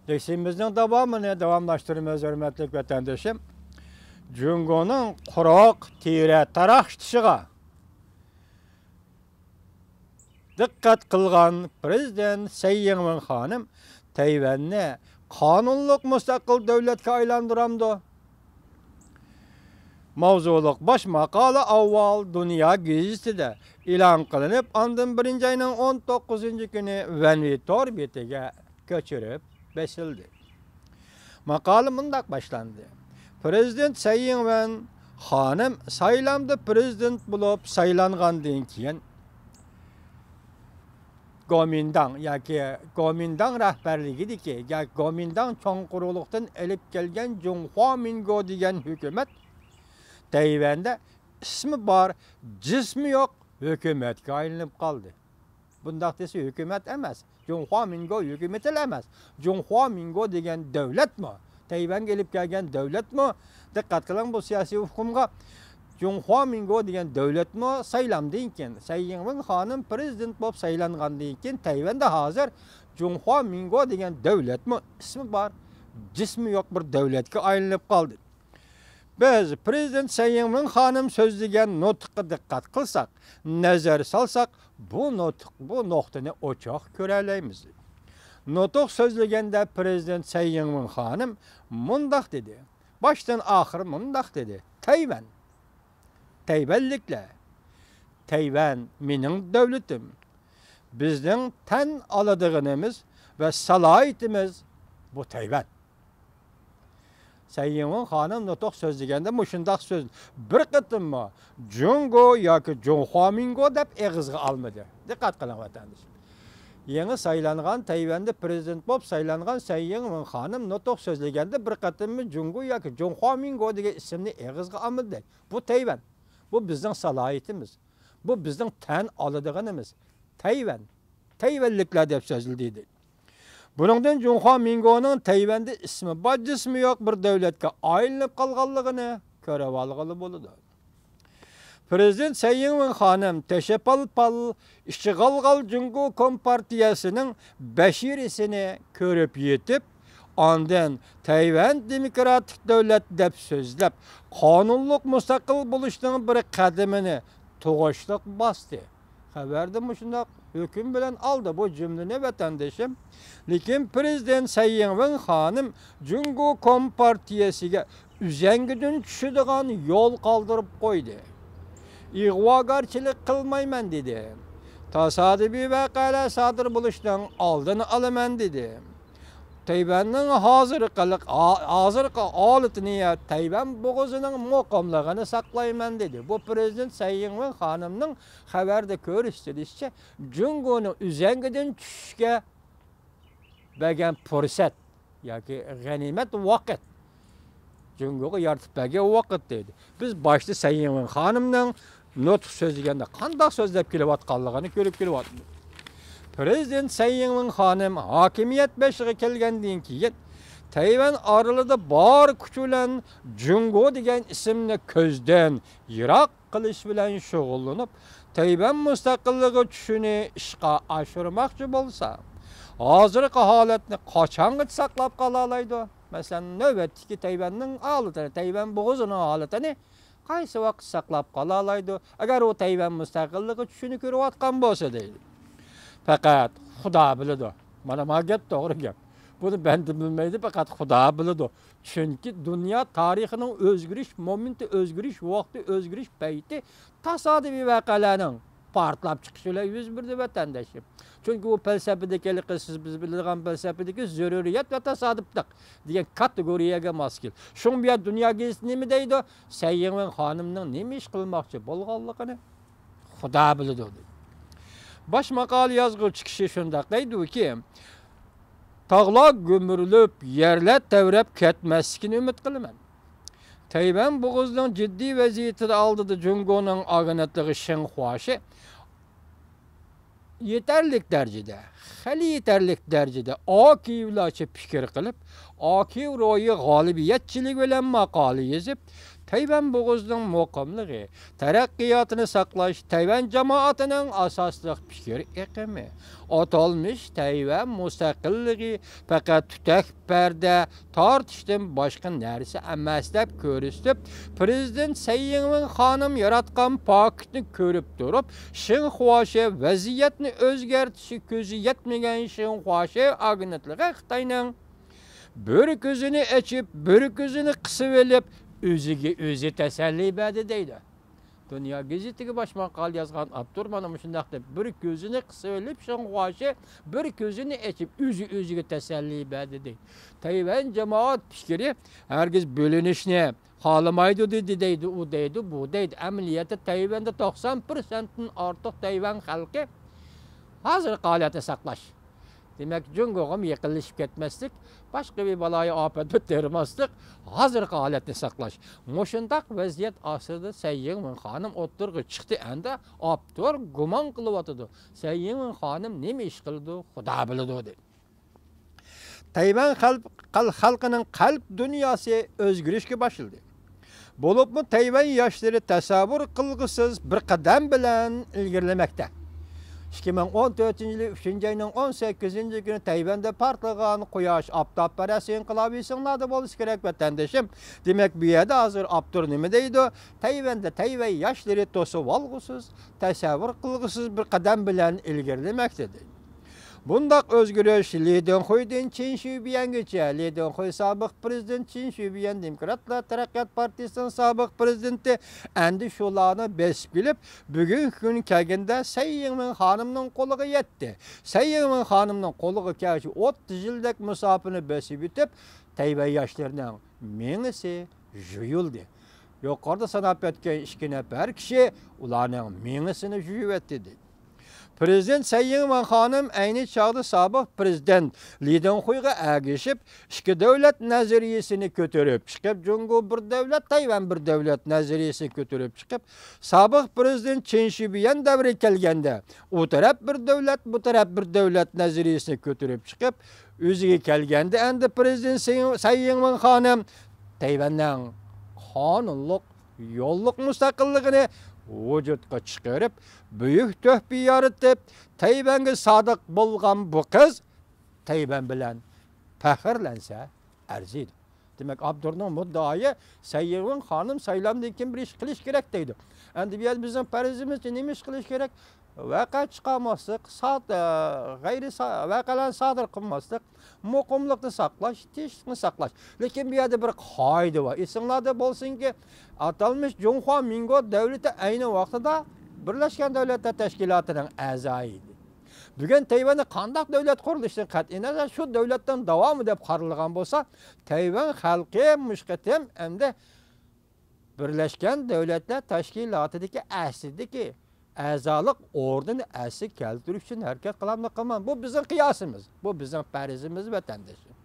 Deksimizin devamını devamlaştırmamız hürmetli vatandaşım. Cungo'nun kurak, tire, tarakştışıga dikkat kılgan Prezident Sayyin Hanım Tayvan'ı kanunluk müstakil devletke aylandıramdı. Mavzuluk baş makala avval Dünya Gazetesi'de ilan kılınıp andın 1. ayının 19. günü Venvitor bitiga köçürüp besildi. Makale mundak başlandı. Prezident Sayyin Hanım saylamda prezident bulup saylangandan keyin Gomindang yoki Gomindang rahbarligidiki yoki Gomindang cho'ng quruqlikdan elib kelgan Junhua Mingo degan hukumat Tayvanda ismi bor, jismi yo'q hukumatga aylanib qoldi. Bundaq desa hukumat emas. Junhua Mingo hukumati emas. Junhua Mingo degan davlatmi? Tayvanga elib kelgan davlatmi? Diqqat qiling bu siyosiy hukmga. Junhua Mingo degan davlatmi saylamdan keyin Sayyin Hanım prezident bo'lib saylangandan keyin Tayvanda hozir Junhua Mingo degan davlatmi ismi bor, jismi yo'q bir davlatga aylanib qoldi. Biz Prezident Sayyin Hanım so'zlagan nutqqa diqqat qilsak, nazar solsak, bu nuqtani ochiq ko'ra olamiz. Nutq so'zlaganda Prezident Sayyin Hanım mundaq dedi. Başdan oxir mundaq dedi. Tayvanliklar. Tayvan mening davlatim. Bizning tan oladig'imiz va salohiyatimiz bu Tayvan. Sayyin Hanım nutq so'zlaganda mushundaq so'z bir qitimmi Jungo yoki Junhua Mingo deb eg'izga olmadi. Diqqat qiling vatandosh. Yangi saylangan Tayvanda prezident bo'lib saylangan Sayyin Hanım nutq so'zlaganda bir qitimmi Jungo yoki Junhua Mingo degan ismni eg'izga olmadi. Bu Tayvan. Bu bizning salohiyatimiz. Bu bizning tan oladig'imiz. Tayvan. Tayvanliklar deb so'zildi. Buningdan Junhua Mingo'ning Tayvanda ismi bor, jismi yo'q bir davlatga aylanib qolganligini ko'rib olg'ili bo'ladi. Prezident Sayyin Hanım teşepal işgalgal Jungo Kompartiyasining bashirisini ko'rib yetib, ondan Tayvan demokratik davlat deb so'zlab, qonunlik mustaqil bo'lishning bir qadamini to'g'ishliq bosdi. Xabarda shunday hukm bilan oldi bu jumlani vatandoshim. Lekin Prezident Sayyin Hanım Jungo Kompartiyasiga uzangidan tushadigan yo'l qoldirib qo'ydi. İg'vogarchilik qilmayman dedi. Tasodifiy voqealar sodir bo'lishidan oldini olaman dedi. Tayvanning hozirgi holatini, Tayvan bo'g'izining muqimligini saqlayman dedi. Bu Prezident Sayyin Hanımning xabarda ko'rsatishicha, Jungoning uzangidan tushishga bergan fursat yoki g'animat vaqt. Jungoga yaratib bergan vaqt dedi. Biz boshda Sayyin Hanımning nutq so'zlaganda qanday so'zlab kelayotganligini ko'rib kelyapmiz. Prezident Sayyin Hanım hokimiyat beshiga kelgandan keyin Tayvan oralida bor kuch bilan Jungo degan ismni ko'zdan yiroq qilish bilan shug'ullanib, Tayvan mustaqilligi tushini ishga oshirmoqchi bo'lsa, hozirgi holatni qachongacha saqlab qola oladi? Masalan, navbatdagi Tayvanning holati, Tayvan bo'g'izining holatini qaysi vaqt saqlab qola oladi? Agar u Tayvan mustaqilligi tushini ko'rayotgan bo'lsa deydi. Faqat Xudo biladi. Mana gap to'g'ri gap. Buni ben bilmaydi, faqat Xudo biladi. Chunki dunyo tarixining o'zgarish momenti, o'zgarish vaqti, o'zgarish payti tasodifiy voqealarning portlab chiqishilar yuz berdi vatandoshim. Chunki u falsafadagi siz biz biladigan falsafadagi zaruriyat va tasodiflik degan kategoriyaga mos kel. Shu bu dunyo gazetasi nima deydi? Sayyin Hanımning nima ish qilmoqchi bo'lganligini Xudo biladi. Baş maqal yazgıç kishi shundaq deydi-ki, tog'lar gömürilib, yerlar tavrab ketmasligini umid qilaman. Tayvan bo'g'izining jiddiy vaziyatida oldida Jungoning ag'anatligi Shinhuashi yetarlik darajada, hali yetarlik darajada okiylarcha fikr qilib, okiy ro'yi g'olibiyatchilik bilan maqola yozib, Tayvan boğazının muqimligi, taraqqiyotini saqlash Tayvan jamoatining asosli fikr iqimi. Atalmış Tayvan mustaqilligi faqat tutak parda tortishdan boshqa narsa emas deb ko'rsatib, prezident Tsai Ing-wen xonim yaratgan paketni ko'rib turib, Xinhua vaziyatni o'zgartirishi ko'zi yetmagan Xinhua agentligi Xitoyning bir ko'zini ochib, bir ko'zini qisib olib, o'ziga o'zi tasalli berdi deydi. Dünya gazetiga bosh maqol yozgan Abdur mana shundaq deb bir ko'zini qisib olib, Xinhua bir ko'zini ochib, o'ziga tasalli berdi deydi. Tayvan jamoat fikri hargiz bo'linishni xohlamaydi deydi, u deydi, bu deydi. Amaliyotda Tayvanda 90%dan ortiq Tayvan xalqi hozir holatni saqlash. Demek Cungo'ga yıkılışıp ketmezdik, başka bir balaya afet bitirmezdik, hazır haletini saklaş. Moşundak vaziyet asırdı Tsai Ing-wen hanım oturgu çıktı anda Abdur guman kılıvatıdı. Tsai Ing-wen hanım nemi iş kıldı, Xuda bildi dedi. Tayvan halkının kalp dünyası özgürlüşke başladı. Bolup mu Tayvan yaşları tasavvur kılgısız bir kadem bilen ilgirlemekte. 2014 yılı 3. ayının 18. günü Tayvan'da partlagan Quyosh aptapparası inqilobiy sınladı boluş gerek vatandaşım. Demek bu yerde hazır Abdur nime deydi? Tayvan'da Tayvan yaşları tosup algısız, tasavvur kılgısız bir kadem bilen ilgirlemektedir. Bundaq özgürlüş Li Donghui'den Qin Shubiyangacha, Li Donghui sobiq prezident, Qin Shubiyan Demokratlar Taraqqiyot partiyasining sobiq prezidenti endi shularni besib kelib, bugun kun kelganda Tsai Ing-wen xonimning qo'liga yetdi. Tsai Ing-wen xonimning qo'liga kelib 30 yillik musofini besib o'tib, Tayvan yoshlarining mingisi juyildi. Yuqorida sanab o'tgan 2 nafar kishi ularning mingisini juyib o'tdi. Prezident Tsai Ing-wen xonim ayni chog'da sobiq prezident Li Donghui'ga ergashib, ikki davlat nazariyasini ko'tarib chiqib, Jungo bir davlat, Tayvan bir davlat nazariyasini ko'tarib chiqib, sobiq prezident Qin Shubiyan davri kelganda, u taraf bir davlat, bu taraf bir davlat nazariyasini ko'tarib chiqib, o'ziga kelganda endi prezident Tsai Ing-wen xonim Tayvanning qonunliq, yo'lliq mustaqilligini vücutga çıkarıp, büyük töhfi yaratıp, Tayvan'a sadık bulgan bu kız, Tayvan bilen fəxirlənsə ərziydi. Demek Abdur'un muddayı Tsai Ing-wen hanım saylamdan kim bir iş kılış gerek deydi. Endi bizim parizimiz için neymiş kılış gerek? Vaka çıkamazdık, gayri vakalan sadır kılmazdık, muqimlikni saqlash, tinchlikni saqlash. Lekin bu yerda bir qoida bor. Esinglarda bo'lsin ki, atalmış Junhua Mingo davlati ayni vaqtida Birlashgan Davlatlar Tashkilotining a'zosi edi. Bugun Tayvanni qandaq davlat qurilishidan qat'iy nazar shu davlatdan davomi deb qarilgan bo'lsa, Tayvan xalqi mushqatim endi Birlashgan Davlatlar Tashkilotidagi aslidagi a'zolik ordini asli keltirish uchun harakat qilamiz. Bu bizning qiyosimiz, bu bizning farzimiz vatandoshlar.